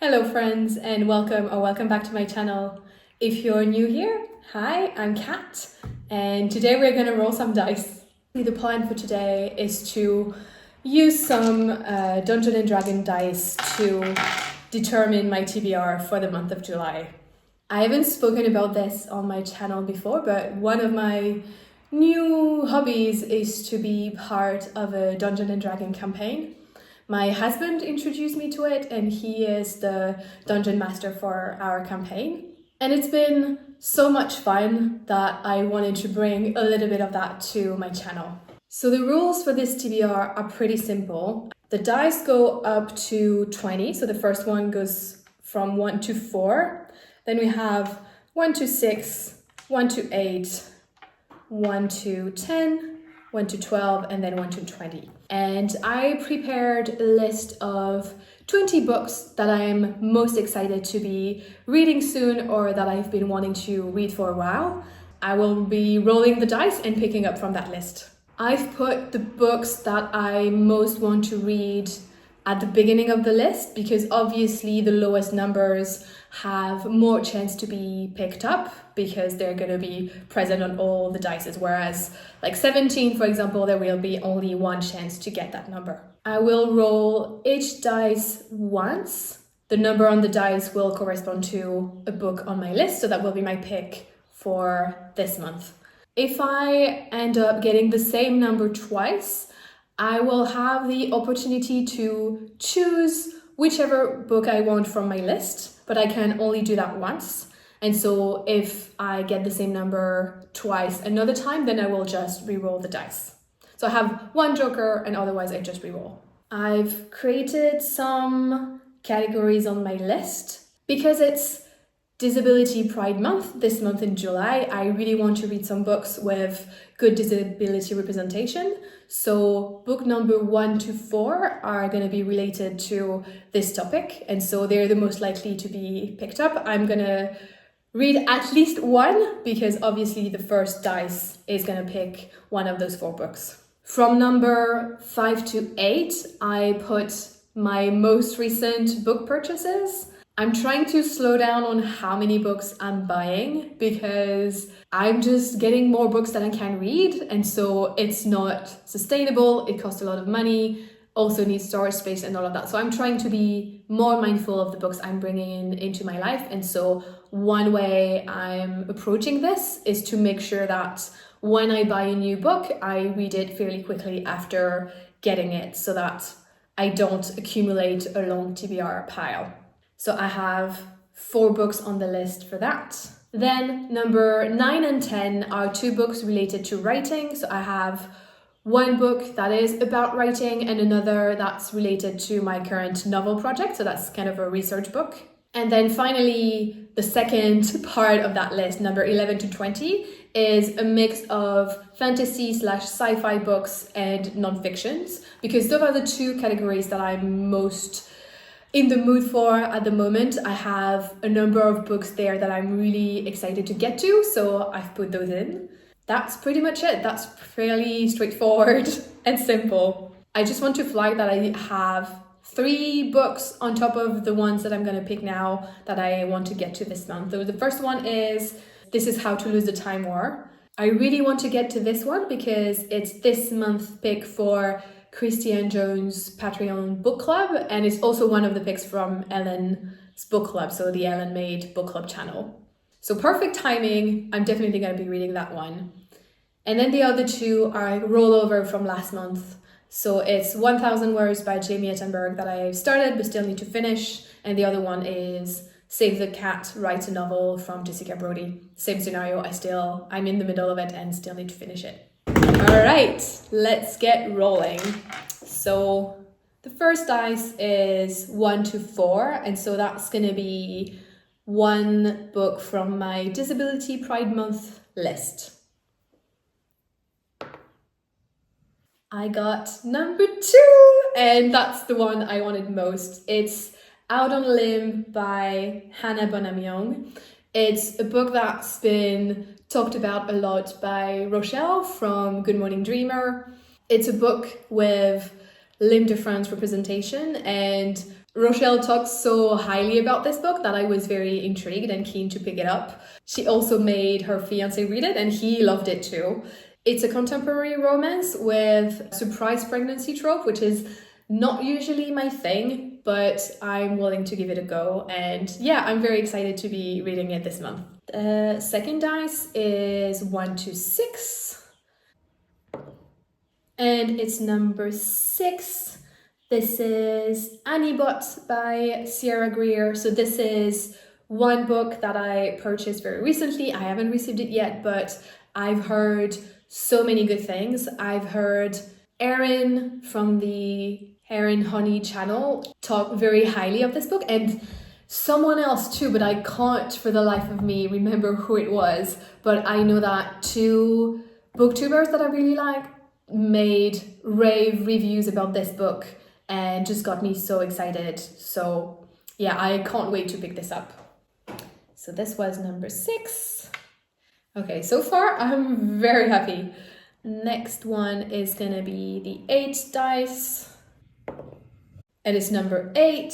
Hello friends and welcome back to my channel. If you're new here, hi, I'm Kat and today we're gonna roll some dice. The plan for today is to use some Dungeon and Dragon dice to determine my TBR for the month of July. I haven't spoken about this on my channel before, but one of my new hobbies is to be part of a Dungeon and Dragon campaign. My husband introduced me to it and he is the dungeon master for our campaign. And it's been so much fun that I wanted to bring a little bit of that to my channel. So the rules for this TBR are pretty simple. The dice go up to 20. So the first one goes from 1 to 4. Then we have 1 to 6, 1 to 8, 1 to 10, 1 to 12, and then 1 to 20. And I prepared a list of 20 books that I'm most excited to be reading soon or that I've been wanting to read for a while. I will be rolling the dice and picking up from that list. I've put the books that I most want to read at the beginning of the list because obviously the lowest numbers have more chance to be picked up because they're going to be present on all the dices, whereas like 17, for example, there will be only one chance to get that number. I will roll each dice once. The number on the dice will correspond to a book on my list, so that will be my pick for this month. If I end up getting the same number twice, I will have the opportunity to choose whichever book I want from my list, but I can only do that once. And so if I get the same number twice another time, then I will just re-roll the dice. So I have one joker and otherwise I just re-roll. I've created some categories on my list because it's Disability Pride Month, this month in July. I really want to read some books with good disability representation. So book number 1 to 4 are going to be related to this topic. And so they're the most likely to be picked up. I'm going to read at least one because obviously the first dice is going to pick one of those 4 books. From number 5 to 8, I put my most recent book purchases. I'm trying to slow down on how many books I'm buying because I'm just getting more books than I can read, and so it's not sustainable. It costs a lot of money, also needs storage space and all of that. So I'm trying to be more mindful of the books I'm bringing into my life, and so one way I'm approaching this is to make sure that when I buy a new book, I read it fairly quickly after getting it so that I don't accumulate a long TBR pile. So I have 4 books on the list for that. Then number 9 and 10 are 2 books related to writing. So I have one book that is about writing and another that's related to my current novel project. So that's kind of a research book. And then finally, the second part of that list, number 11 to 20, is a mix of fantasy/sci-fi books and non-fictions, because those are the 2 categories that I'm most in the mood for at the moment. I have a number of books there that I'm really excited to get to, so I've put those in. That's pretty much it. That's fairly straightforward and simple. I just want to flag that I have 3 books on top of the ones that I'm going to pick now that I want to get to this month. So the first one is This Is How to Lose the Time War. I really want to get to this one because it's this month's pick for Christian Jones' Patreon book club, and it's also one of the picks from Ellen's book club, so the Ellen Made book club channel. So perfect timing. I'm definitely going to be reading that one. And then the other 2 are a rollover from last month. So it's 1000 Words by Jami Attenberg that I started but still need to finish, and the other one is Save the Cat Writes a Novel from Jessica Brody. Same scenario, I'm in the middle of it and still need to finish it. All right, let's get rolling. So the first dice is 1 to 4, and so that's going to be one book from my Disability Pride Month list. I got number 2, and that's the one I wanted most. It's Out on a Limb by Bonam-Young. It's a book that's been talked about a lot by Rochelle from Good Morning Dreamer. It's a book with limb difference representation, and Rochelle talks so highly about this book that I was very intrigued and keen to pick it up. She also made her fiance read it and he loved it too. It's a contemporary romance with surprise pregnancy trope, which is not usually my thing, but I'm willing to give it a go. And yeah, I'm very excited to be reading it this month. The second dice is 1 to 6. And it's number 6. This is Anibot by Sierra Greer. So this is one book that I purchased very recently. I haven't received it yet, but I've heard so many good things. I've heard Erin from the Erin Honey channel talk very highly of this book, and someone else too, but I can't for the life of me remember who it was. But I know that 2 booktubers that I really like made rave reviews about this book and just got me so excited. So yeah, I can't wait to pick this up. So this was number 6. Okay, so far I'm very happy. Next one is gonna be the 8 dice. And it's number 8.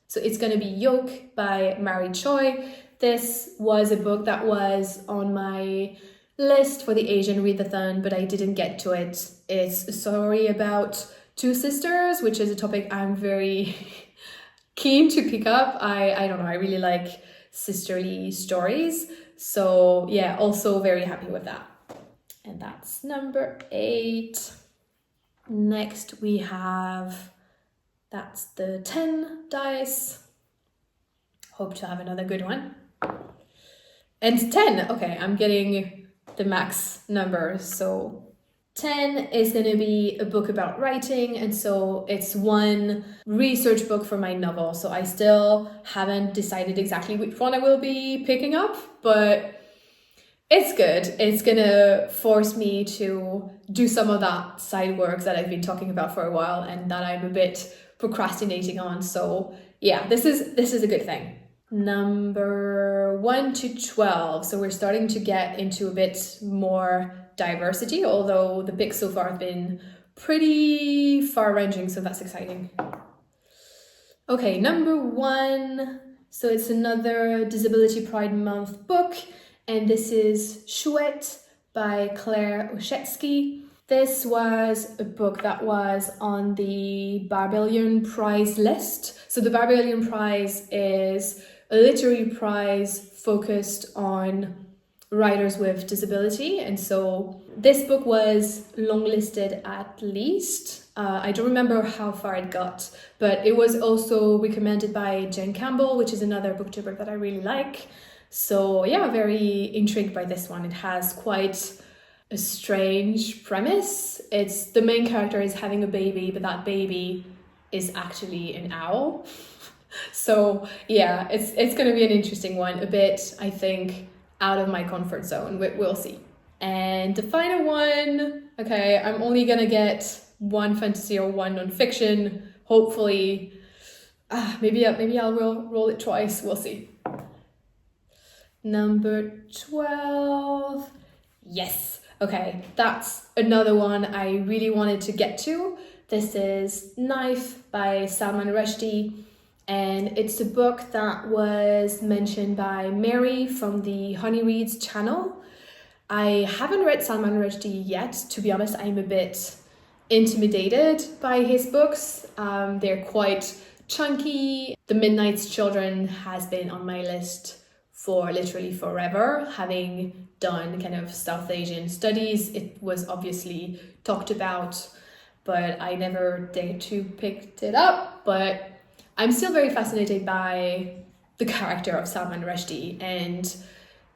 So it's gonna be Yolk by Choi. This was a book that was on my list for the Asian Readathon, but I didn't get to it. It's a story about 2 sisters, which is a topic I'm very keen to pick up. I don't know, I really like sisterly stories. So yeah, also very happy with that. And that's number 8. Next we have, that's the 10 dice. Hope to have another good one. And 10, okay, I'm getting the max number. So 10 is going to be a book about writing, and so it's one research book for my novel. So I still haven't decided exactly which one I will be picking up, but it's good. It's going to force me to do some of that side work that I've been talking about for a while and that I'm a bit procrastinating on. So yeah, this is a good thing. Number 1 to 12. So we're starting to get into a bit more diversity, although the picks so far have been pretty far-ranging, so that's exciting. Okay, number 1. So it's another Disability Pride Month book, and this is Chouette by Oshetsky. This was a book that was on the Barbellion Prize list. So the Barbellion Prize is a literary prize focused on writers with disability, and so this book was longlisted at least. I don't remember how far it got, but it was also recommended by Jen Campbell, which is another booktuber that I really like. So yeah, very intrigued by this one. It has quite a strange premise. It's the main character is having a baby, but that baby is actually an owl. So yeah, it's going to be an interesting one, a bit, I think, out of my comfort zone. We'll see. And the final one, okay, I'm only going to get 1 fantasy or 1 nonfiction, hopefully. Maybe I'll roll it twice, we'll see. Number 12, yes. Okay, that's another one I really wanted to get to. This is Knife by Salman Rushdie. And it's a book that was mentioned by Mary from the Honey Reads channel. I haven't read Salman Rushdie yet. To be honest, I'm a bit intimidated by his books. They're quite chunky. The Midnight's Children has been on my list for literally forever. Having done kind of South Asian studies, it was obviously talked about, but I never dared to pick it up. But I'm still very fascinated by the character of Salman Rushdie, and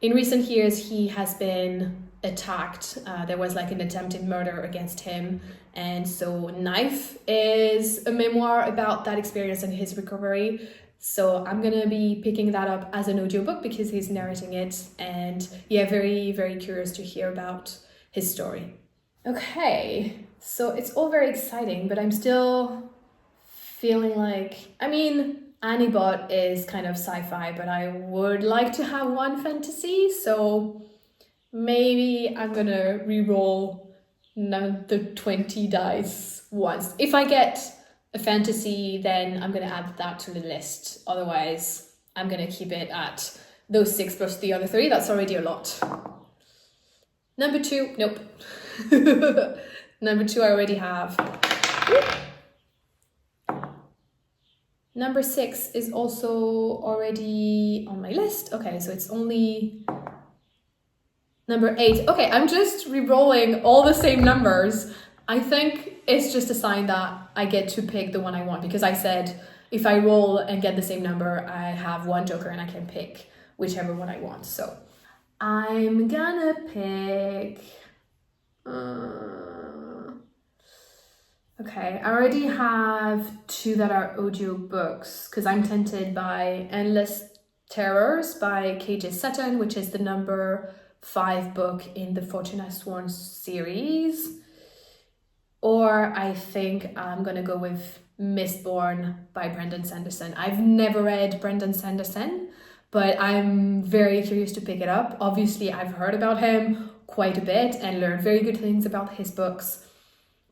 in recent years he has been attacked. There was like an attempted murder against him, and so Knife is a memoir about that experience and his recovery. So I'm gonna be picking that up as an audiobook because he's narrating it, and yeah, very, very curious to hear about his story. Okay, so it's all very exciting, but I'm still feeling like, I mean, Anibot is kind of sci-fi, but I would like to have 1 fantasy, so maybe I'm gonna re-roll the 20 dice once. If I get a fantasy, then I'm going to add that to the list. Otherwise, I'm going to keep it at those 6 plus the other 3. That's already a lot. Number 2, nope. Number 2 I already have. Number 6 is also already on my list. Okay, so it's only number 8. Okay, I'm just re-rolling all the same numbers. I think it's just a sign that I get to pick the one I want, because I said if I roll and get the same number, I have 1 joker and I can pick whichever one I want. So I'm gonna pick... Okay, I already have 2 that are audio books, because I'm tempted by Endless Terrors by KJ Sutton, which is the number 5 book in the Fortune Has Sworn series. Or I think I'm gonna go with Mistborn by Brandon Sanderson. I've never read Brandon Sanderson, but I'm very curious to pick it up. Obviously, I've heard about him quite a bit and learned very good things about his books.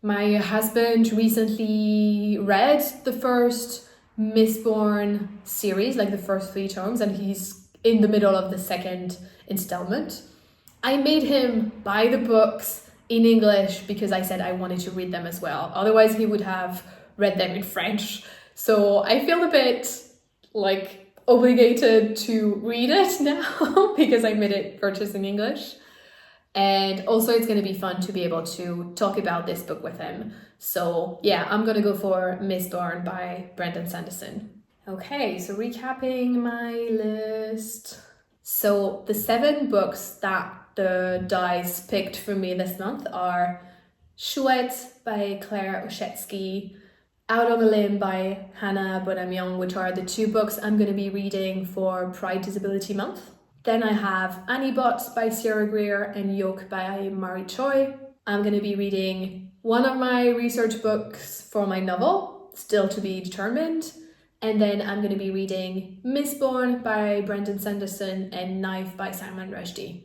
My husband recently read the first Mistborn series, like the first 3 tomes, and he's in the middle of the 2nd installment. I made him buy the books in English because I said I wanted to read them as well. Otherwise, he would have read them in French. So I feel a bit like obligated to read it now because I made it purchase in English. And also it's going to be fun to be able to talk about this book with him. So yeah, I'm going to go for Mistborn by Brandon Sanderson. Okay, so recapping my list. So the 7 books that the dice picked for me this month are Chouette by Claire Oshetsky, Out on a Limb by Hannah Bonam-Young, which are the 2 books I'm going to be reading for Pride Disability Month. Then I have Annie Bot by Sierra Greer and Yolk by Mari Choi. I'm going to be reading one of my research books for my novel, still to be determined. And then I'm going to be reading Mistborn by Brandon Sanderson and Knife by Salman Rushdie.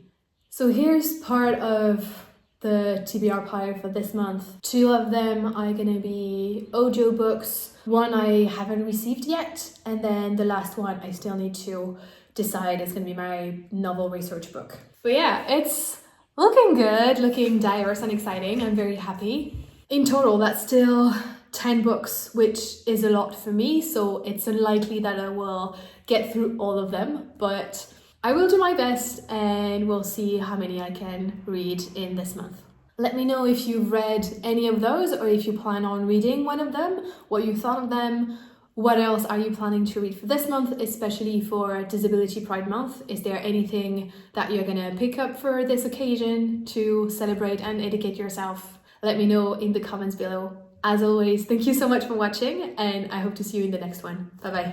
So here's part of the TBR pile for this month. 2 of them are going to be audio books. One I haven't received yet, and then the last one I still need to decide is going to be my novel research book. But yeah, it's looking good, looking diverse and exciting. I'm very happy. In total, that's still 10 books, which is a lot for me, so it's unlikely that I will get through all of them, but I will do my best and we'll see how many I can read in this month. Let me know if you've read any of those or if you plan on reading one of them, what you thought of them. What else are you planning to read for this month, especially for Disability Pride Month? Is there anything that you're gonna pick up for this occasion to celebrate and educate yourself? Let me know in the comments below. As always, thank you so much for watching and I hope to see you in the next one. Bye bye.